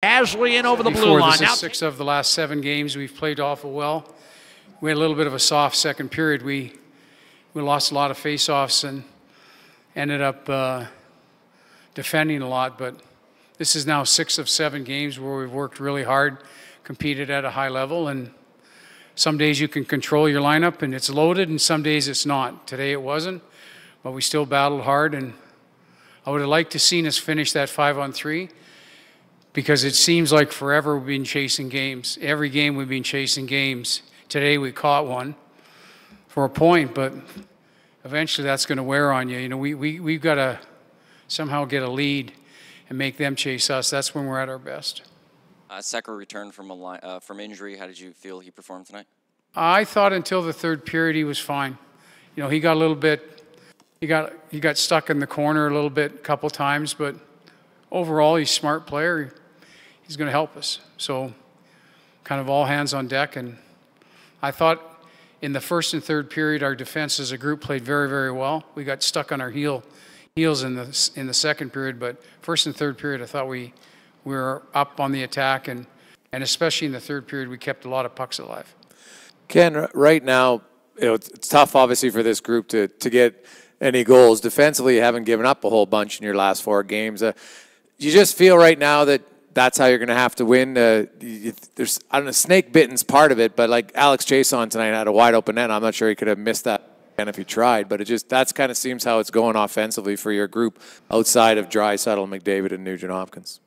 Asley in over the blue Before, line. this is 6 of the last 7 games. We've played awful well. We had a little bit of a soft second period. We lost a lot of face-offs and ended up defending a lot. But this is now 6 of 7 games where we've worked really hard, competed at a high level, and some days you can control your lineup and it's loaded, and some days it's not. Today it wasn't, but we still battled hard, and I would have liked to seen us finish that 5-on-3 because it seems like forever we've been chasing games. Every game we've been chasing games. Today we caught one for a point, but eventually that's going to wear on you. You know, we've got to somehow get a lead and make them chase us. That's when we're at our best. Secker returned from injury. How did you feel he performed tonight? I thought until the third period he was fine. You know, he got a little bit, he got stuck in the corner a little bit a couple times, but overall he's a smart player. He's going to help us. So kind of all hands on deck. And I thought in the first and third period our defense as a group played very, very well. We got stuck on our heels in the second period, but first and third period I thought we were up on the attack, and especially in the third period we kept a lot of pucks alive. Ken, right now, you know, it's tough obviously for this group to get any goals. Defensively, you haven't given up a whole bunch in your last 4 games. You just feel right now that that's how you're going to have to win. There's, I don't know, snake bitten's part of it, but like Alex Chason tonight had a wide open net. I'm not sure he could have missed that if he tried, but that's kind of seems how it's going offensively for your group outside of Draisaitl, McDavid, and Nugent-Hopkins.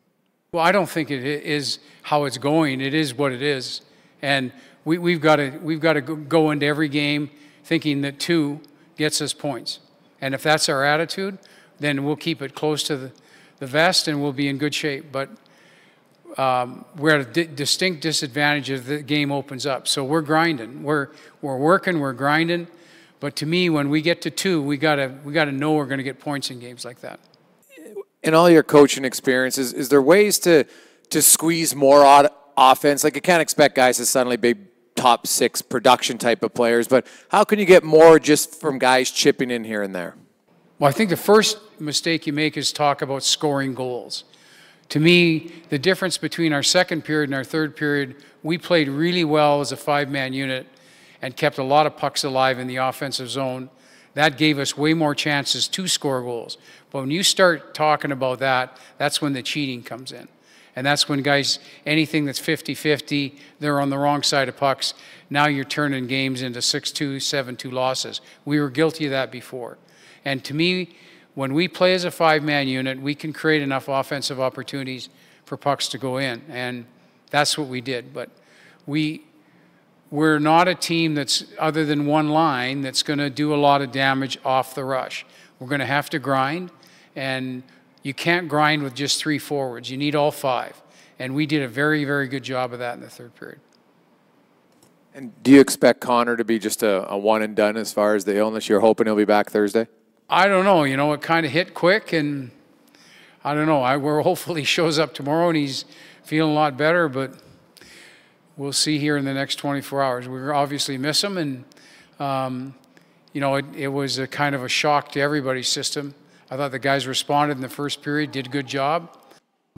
Well, I don't think it is how it's going. It is what it is, and we've got to go into every game thinking that 2 gets us points, and if that's our attitude, then we'll keep it close to the vest and we'll be in good shape. But we're at a distinct disadvantage if the game opens up. So we're grinding, we're working, we're grinding. But to me, when we get to 2, we gotta know we're going to get points in games like that. In all your coaching experiences, is there ways to squeeze more offense? Like, you can't expect guys to suddenly be top 6 production type of players, but how can you get more just from guys chipping in here and there? Well, I think the first mistake you make is talk about scoring goals. To me, the difference between our second period and our third period, we played really well as a 5-man unit and kept a lot of pucks alive in the offensive zone. That gave us way more chances to score goals. But when you start talking about that, that's when the cheating comes in. And that's when guys, anything that's 50-50, they're on the wrong side of pucks. Now you're turning games into 6-2, 7-2 losses. We were guilty of that before. And to me, when we play as a 5-man unit, we can create enough offensive opportunities for pucks to go in. And that's what we did. But we're not a team that's, other than one line, that's going to do a lot of damage off the rush. We're going to have to grind, and you can't grind with just 3 forwards. You need all 5. And we did a very, very good job of that in the third period. And do you expect Connor to be just a one and done as far as the illness? You're hoping he'll be back Thursday? I don't know. You know, it kind of hit quick, and I don't know. We're hopefully he shows up tomorrow and he's feeling a lot better, but we'll see here in the next 24 hours. We obviously miss him, and, you know, it was a kind of a shock to everybody's system. I thought the guys responded in the first period, did a good job.